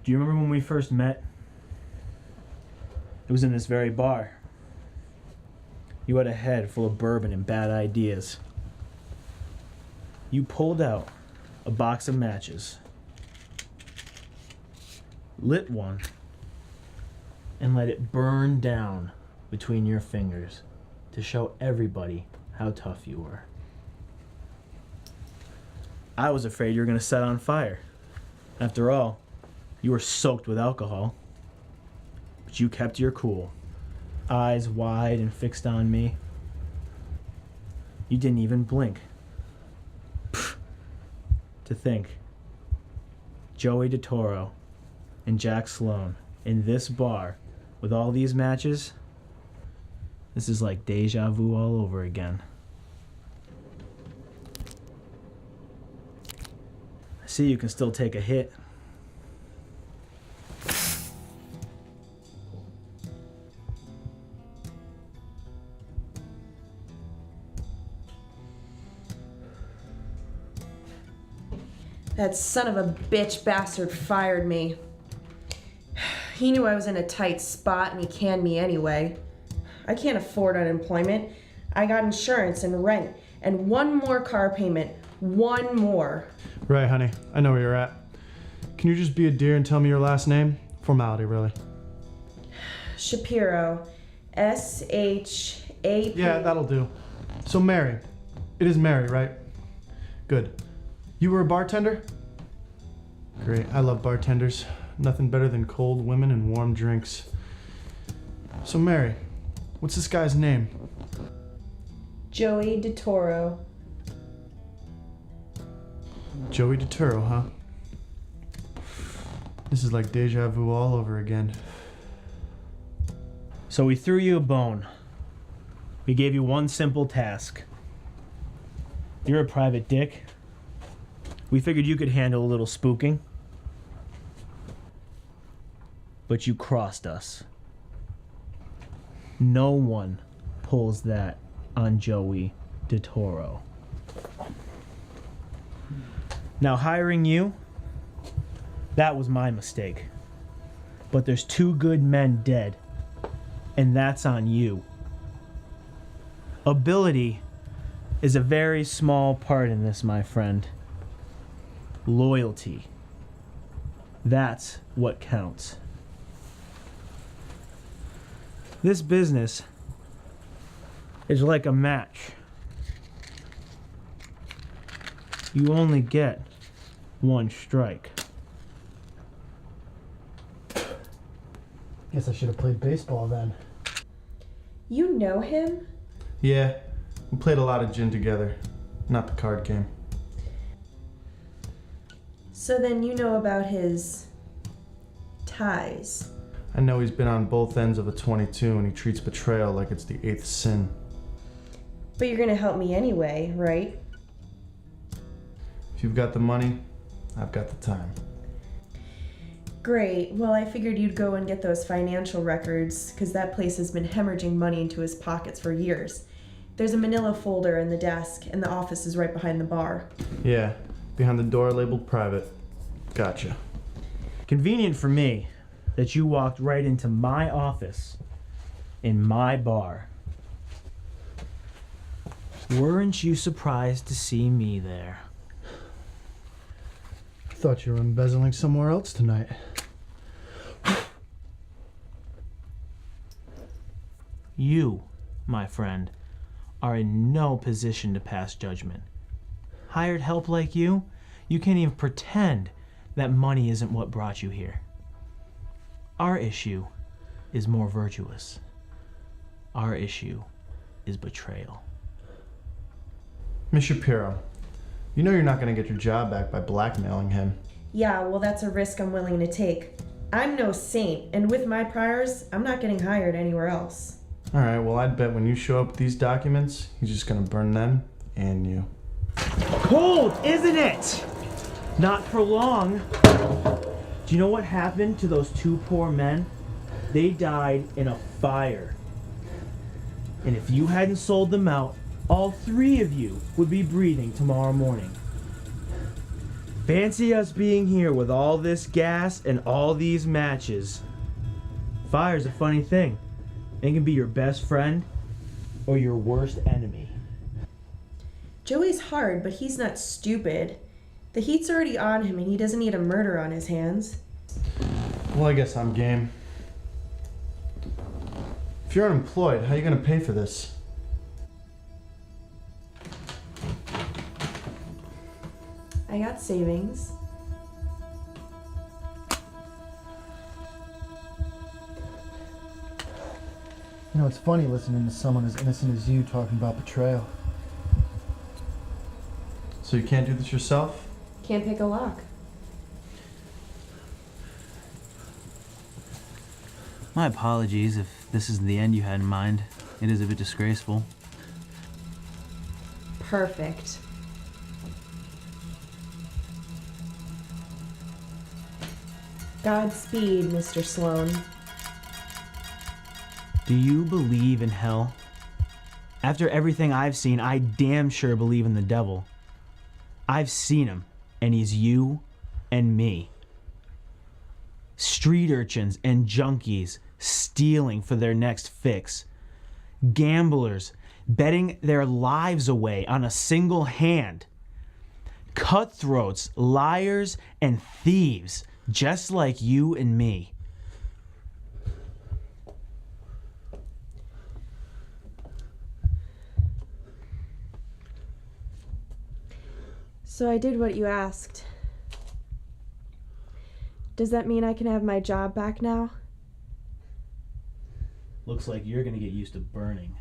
Do you remember when we first met? It was in this very bar. You had a head full of bourbon and bad ideas. You pulled out a box of matches, lit one, and let it burn down between your fingers to show everybody how tough you were. I was afraid you were going to set on fire. After all, you were soaked with alcohol. But you kept your cool, eyes wide and fixed on me. You didn't even blink. Pfft. To think, Joey DeToro and Jack Sloan in this bar with all these matches, this is like deja vu all over again. I see you can still take a hit. That son of a bitch bastard fired me. He knew I was in a tight spot and he canned me anyway. I can't afford unemployment. I got insurance and rent and one more car payment. One more. Right, honey. I know where you're at. Can you just be a dear and tell me your last name? Formality, really. Shapiro. S-H-A-P. Yeah, that'll do. So, Mary. It is Mary, right? Good. You were a bartender? Great. I love bartenders. Nothing better than cold women and warm drinks. So, Mary, what's this guy's name? Joey DeToro. Joey DeTuro, huh? This is like deja vu all over again. So we threw you a bone. We gave you one simple task. You're a private dick. We figured you could handle a little spooking. But you crossed us. No one pulls that on Joey DeToro. Now hiring you, that was my mistake. But there's 2 good men dead, and that's on you. Ability is a very small part in this, my friend. Loyalty. That's what counts. This business is like a match. You only get one strike. Guess I should have played baseball then. You know him? Yeah, we played a lot of gin together. Not the card game. So then you know about his ties. I know he's been on both ends of a 22 and he treats betrayal like it's the 8th sin. But you're gonna help me anyway, right? If you've got the money, I've got the time. Great. Well, I figured you'd go and get those financial records, because that place has been hemorrhaging money into his pockets for years. There's a manila folder in the desk, and the office is right behind the bar. Yeah, behind the door labeled private. Gotcha. Convenient for me that you walked right into my office in my bar. Weren't you surprised to see me there? Thought you were embezzling somewhere else tonight. You, my friend, are in no position to pass judgment. Hired help like you, you can't even pretend that money isn't what brought you here. Our issue is more virtuous. Our issue is betrayal. Miss Shapiro, you know you're not going to get your job back by blackmailing him. Yeah, well, that's a risk I'm willing to take. I'm no saint, and with my priors, I'm not getting hired anywhere else. Alright, well I'd bet when you show up with these documents, he's just going to burn them and you. Cold, isn't it? Not for long. Do you know what happened to those 2 poor men? They died in a fire. And if you hadn't sold them out, all 3 of you would be breathing tomorrow morning. Fancy us being here with all this gas and all these matches. Fire's a funny thing. It can be your best friend or your worst enemy. Joey's hard, but he's not stupid. The heat's already on him and he doesn't need a murder on his hands. Well, I guess I'm game. If you're unemployed, how are you gonna pay for this? I got savings. You know, it's funny listening to someone as innocent as you talking about betrayal. So you can't do this yourself? Can't pick a lock. My apologies if this isn't the end you had in mind. It is a bit disgraceful. Perfect. Godspeed, Mr. Sloan. Do you believe in hell? After everything I've seen, I damn sure believe in the devil. I've seen him, and he's you and me. Street urchins and junkies stealing for their next fix. Gamblers betting their lives away on a single hand. Cutthroats, liars, and thieves, just like you and me. So I did what you asked. Does that mean I can have my job back now? Looks like you're gonna get used to burning.